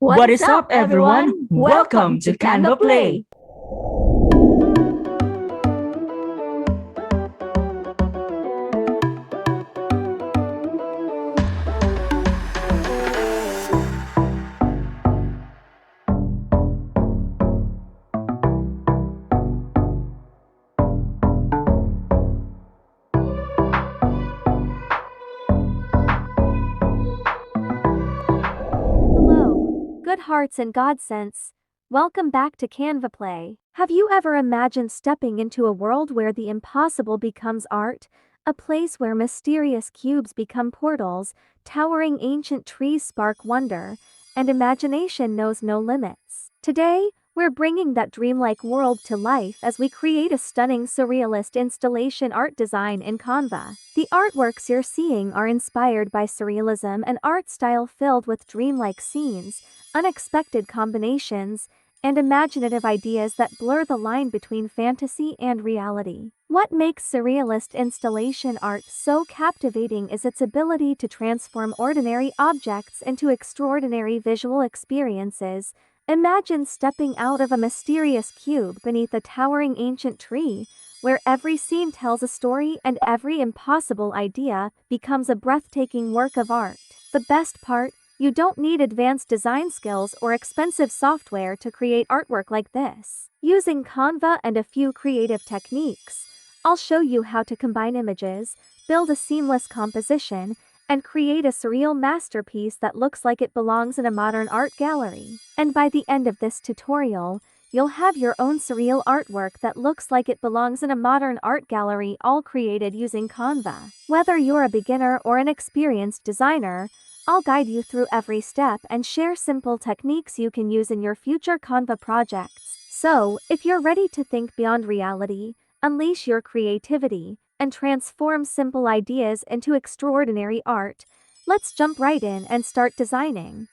What is up, everyone? Welcome to CanvaPlay. Hello, GoodHearts and GodSents. Welcome back to CanvaPlay. Have you ever imagined stepping into a world where the impossible becomes art? A place where mysterious cubes become portals, towering ancient trees spark wonder, and imagination knows no limits. Today, we're bringing that dreamlike world to life as we create a stunning surrealist installation art design in Canva. The artworks you're seeing are inspired by surrealism, an art style filled with dreamlike scenes, unexpected combinations, and imaginative ideas that blur the line between fantasy and reality. What makes surrealist installation art so captivating is its ability to transform ordinary objects into extraordinary visual experiences. Imagine stepping out of a mysterious cube beneath a towering ancient tree, where every scene tells a story and every impossible idea becomes a breathtaking work of art. The best part, you don't need advanced design skills or expensive software to create artwork like this. Using Canva and a few creative techniques, I'll show you how to combine images, build a seamless composition, and create a surreal masterpiece that looks like it belongs in a modern art gallery. And by the end of this tutorial, you'll have your own surreal artwork that looks like it belongs in a modern art gallery, all created using Canva. Whether you're a beginner or an experienced designer, I'll guide you through every step and share simple techniques you can use in your future Canva projects. So, if you're ready to think beyond reality, unleash your creativity, and transform simple ideas into extraordinary art, let's jump right in and start designing.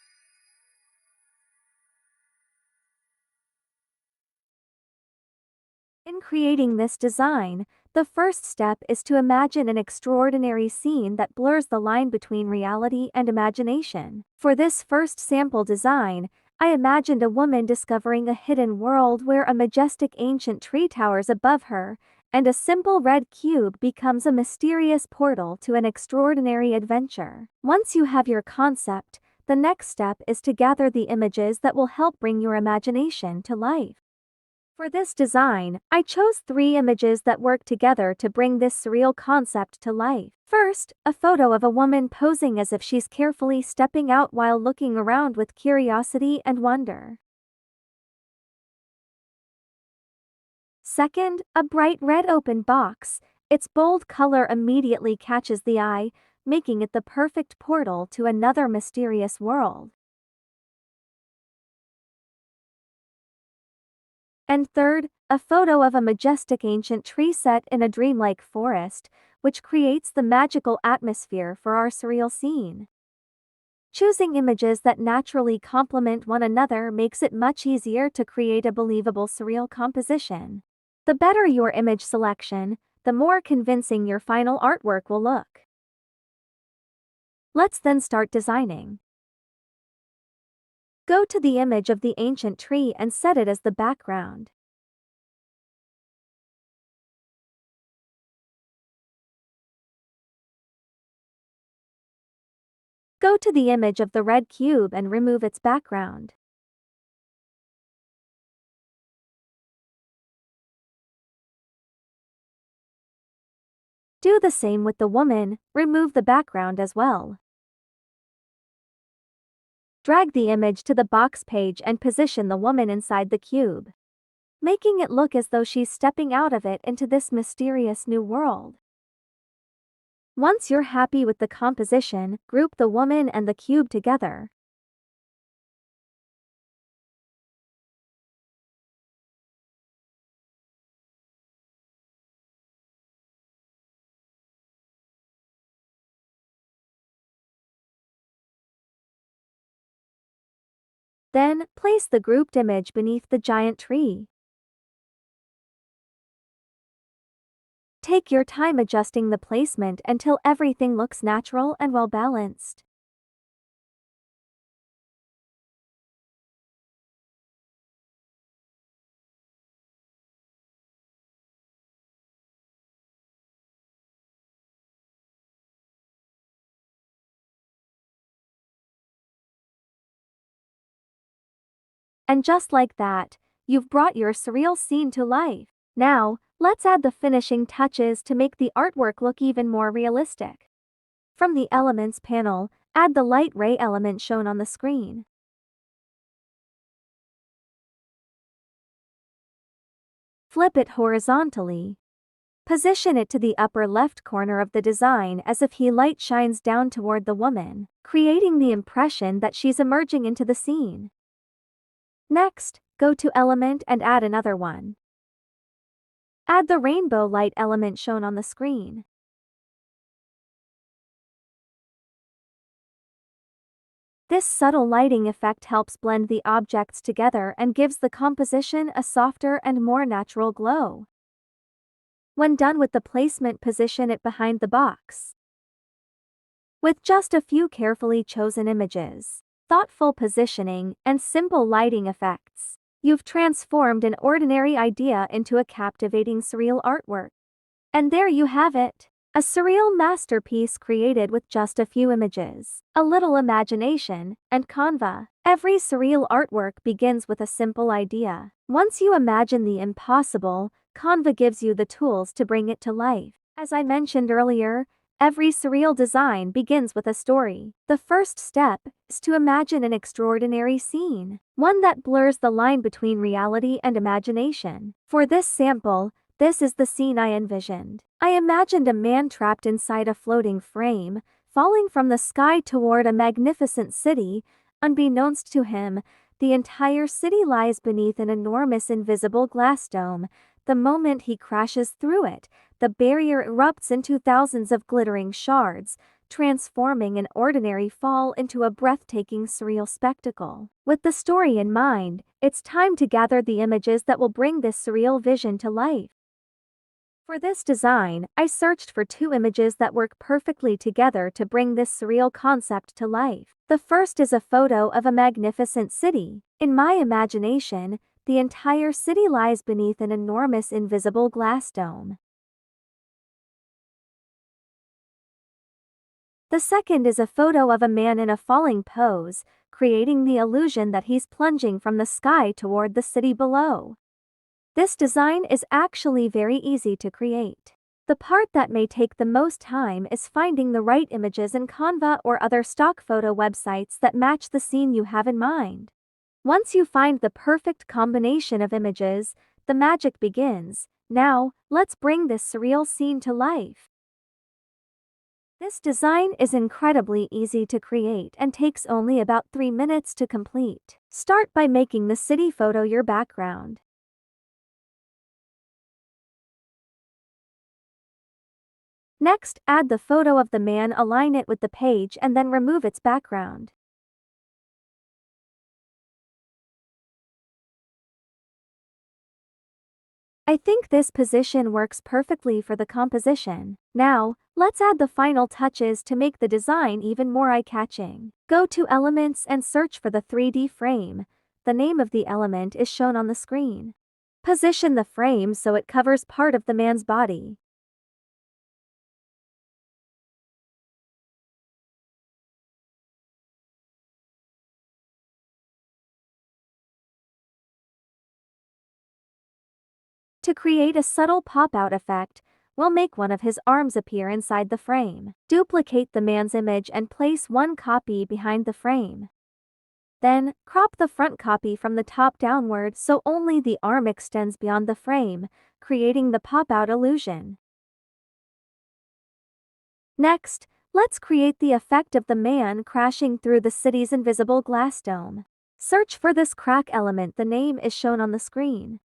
In creating this design, the first step is to imagine an extraordinary scene that blurs the line between reality and imagination. For this first sample design, I imagined a woman discovering a hidden world where a majestic ancient tree towers above her, and a simple red cube becomes a mysterious portal to an extraordinary adventure. Once you have your concept, the next step is to gather the images that will help bring your imagination to life. For this design, I chose 3 images that work together to bring this surreal concept to life. First, a photo of a woman posing as if she's carefully stepping out while looking around with curiosity and wonder. Second, a bright red open box. Its bold color immediately catches the eye, making it the perfect portal to another mysterious world. And third, a photo of a majestic ancient tree set in a dreamlike forest, which creates the magical atmosphere for our surreal scene. Choosing images that naturally complement one another makes it much easier to create a believable surreal composition. The better your image selection, the more convincing your final artwork will look. Let's then start designing. Go to the image of the ancient tree and set it as the background. Go to the image of the red cube and remove its background. Do the same with the woman, remove the background as well. Drag the image to the box page and position the woman inside the cube, making it look as though she's stepping out of it into this mysterious new world. Once you're happy with the composition, group the woman and the cube together. Then, place the grouped image beneath the giant tree. Take your time adjusting the placement until everything looks natural and well balanced. And just like that, you've brought your surreal scene to life. Now, let's add the finishing touches to make the artwork look even more realistic. From the Elements panel, add the light ray element shown on the screen. Flip it horizontally. Position it to the upper left corner of the design as if light shines down toward the woman, creating the impression that she's emerging into the scene. Next, go to Element and add another one. Add the rainbow light element shown on the screen. This subtle lighting effect helps blend the objects together and gives the composition a softer and more natural glow. When done with the placement, position it behind the box. With just a few carefully chosen images, thoughtful positioning, and simple lighting effects, you've transformed an ordinary idea into a captivating surreal artwork. And there you have it. A surreal masterpiece created with just a few images, a little imagination, and Canva. Every surreal artwork begins with a simple idea. Once you imagine the impossible, Canva gives you the tools to bring it to life. As I mentioned earlier, every surreal design begins with a story. The first step is to imagine an extraordinary scene, one that blurs the line between reality and imagination. For this sample, this is the scene I envisioned. I imagined a man trapped inside a floating frame, falling from the sky toward a magnificent city. Unbeknownst to him, the entire city lies beneath an enormous invisible glass dome. The moment he crashes through it, the barrier erupts into thousands of glittering shards, transforming an ordinary fall into a breathtaking surreal spectacle. With the story in mind, it's time to gather the images that will bring this surreal vision to life. For this design, I searched for 2 images that work perfectly together to bring this surreal concept to life. The first is a photo of a magnificent city. In my imagination, the entire city lies beneath an enormous invisible glass dome. The second is a photo of a man in a falling pose, creating the illusion that he's plunging from the sky toward the city below. This design is actually very easy to create. The part that may take the most time is finding the right images in Canva or other stock photo websites that match the scene you have in mind. Once you find the perfect combination of images, the magic begins. Now, let's bring this surreal scene to life. This design is incredibly easy to create and takes only about 3 minutes to complete. Start by making the city photo your background. Next, add the photo of the man, align it with the page, and then remove its background. I think this position works perfectly for the composition. Now, let's add the final touches to make the design even more eye-catching. Go to Elements and search for the 3D frame. The name of the element is shown on the screen. Position the frame so it covers part of the man's body. To create a subtle pop-out effect, we'll make one of his arms appear inside the frame. Duplicate the man's image and place one copy behind the frame. Then, crop the front copy from the top downward so only the arm extends beyond the frame, creating the pop-out illusion. Next, let's create the effect of the man crashing through the city's invisible glass dome. Search for this crack element, the name is shown on the screen.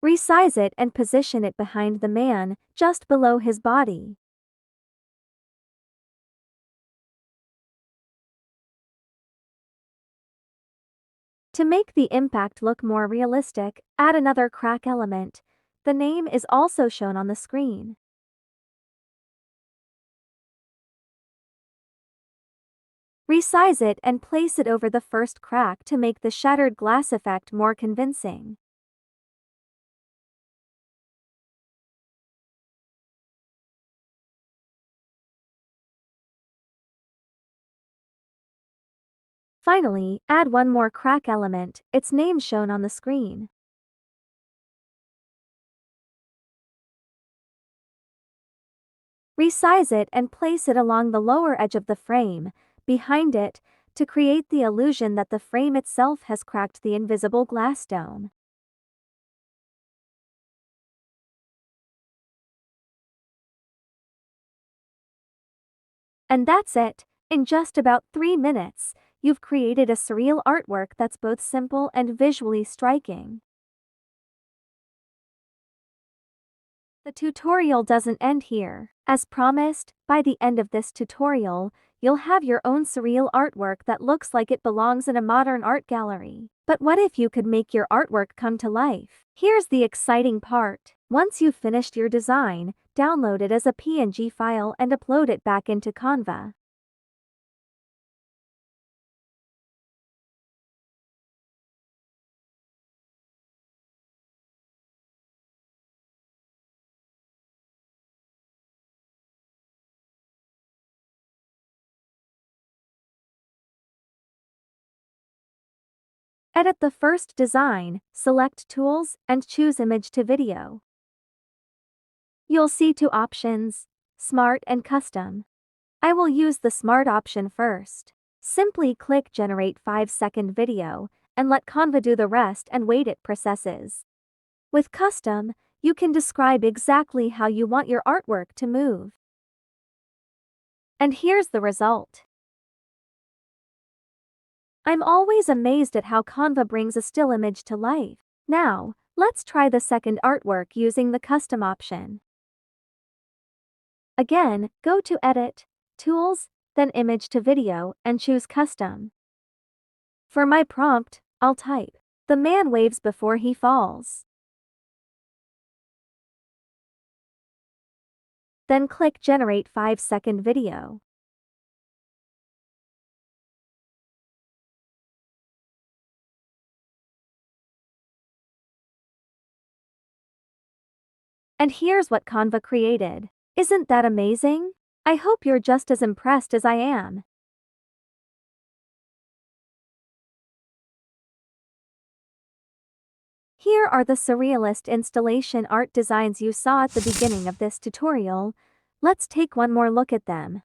Resize it and position it behind the man, just below his body. To make the impact look more realistic, add another crack element. The name is also shown on the screen. Resize it and place it over the first crack to make the shattered glass effect more convincing. Finally, add one more crack element, its name shown on the screen. Resize it and place it along the lower edge of the frame, behind it, to create the illusion that the frame itself has cracked the invisible glass dome. And that's it. In just about 3 minutes, you've created a surreal artwork that's both simple and visually striking. The tutorial doesn't end here. As promised, by the end of this tutorial, you'll have your own surreal artwork that looks like it belongs in a modern art gallery. But what if you could make your artwork come to life? Here's the exciting part. Once you've finished your design, download it as a PNG file and upload it back into Canva. Edit the first design, select Tools, and choose Image to Video. You'll see two options, Smart and Custom. I will use the Smart option first. Simply click Generate 5-second video, and let Canva do the rest and wait it processes. With Custom, you can describe exactly how you want your artwork to move. And here's the result. I'm always amazed at how Canva brings a still image to life. Now, let's try the second artwork using the Custom option. Again, go to Edit, Tools, then Image to Video, and choose Custom. For my prompt, I'll type, "The man waves before he falls." Then click Generate 5-second video. And here's what Canva created. Isn't that amazing? I hope you're just as impressed as I am. Here are the Surrealist Installation Art designs you saw at the beginning of this tutorial. Let's take one more look at them.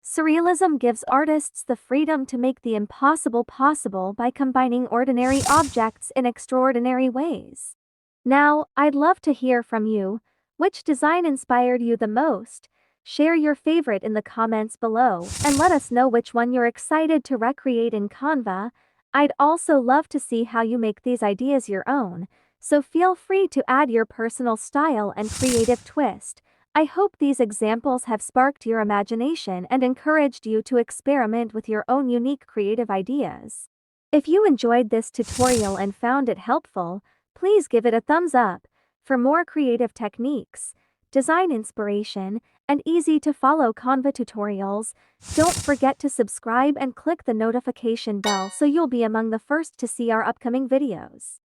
Surrealism gives artists the freedom to make the impossible possible by combining ordinary objects in extraordinary ways. Now, I'd love to hear from you. Which design inspired you the most? Share your favorite in the comments below, and let us know which one you're excited to recreate in Canva. I'd also love to see how you make these ideas your own, so feel free to add your personal style and creative twist. I hope these examples have sparked your imagination and encouraged you to experiment with your own unique creative ideas. If you enjoyed this tutorial and found it helpful, please give it a thumbs up. For more creative techniques, design inspiration, and easy-to-follow Canva tutorials, don't forget to subscribe and click the notification bell so you'll be among the first to see our upcoming videos.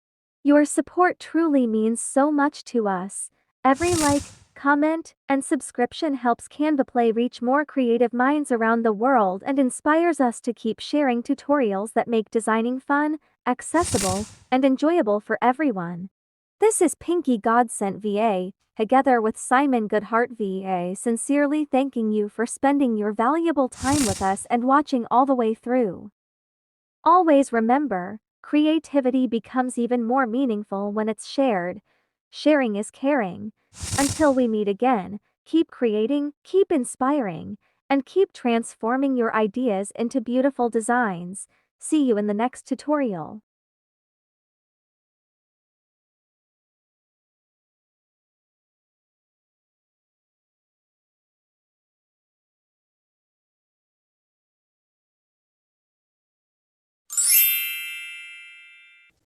Your support truly means so much to us. Every like, comment, and subscription helps CanvaPlay reach more creative minds around the world and inspires us to keep sharing tutorials that make designing fun, accessible, and enjoyable for everyone. This is Pinky GodSent VA, together with Simon GoodHearts VA, sincerely thanking you for spending your valuable time with us and watching all the way through. Always remember, creativity becomes even more meaningful when it's shared. Sharing is caring. Until we meet again, keep creating, keep inspiring, and keep transforming your ideas into beautiful designs. See you in the next tutorial.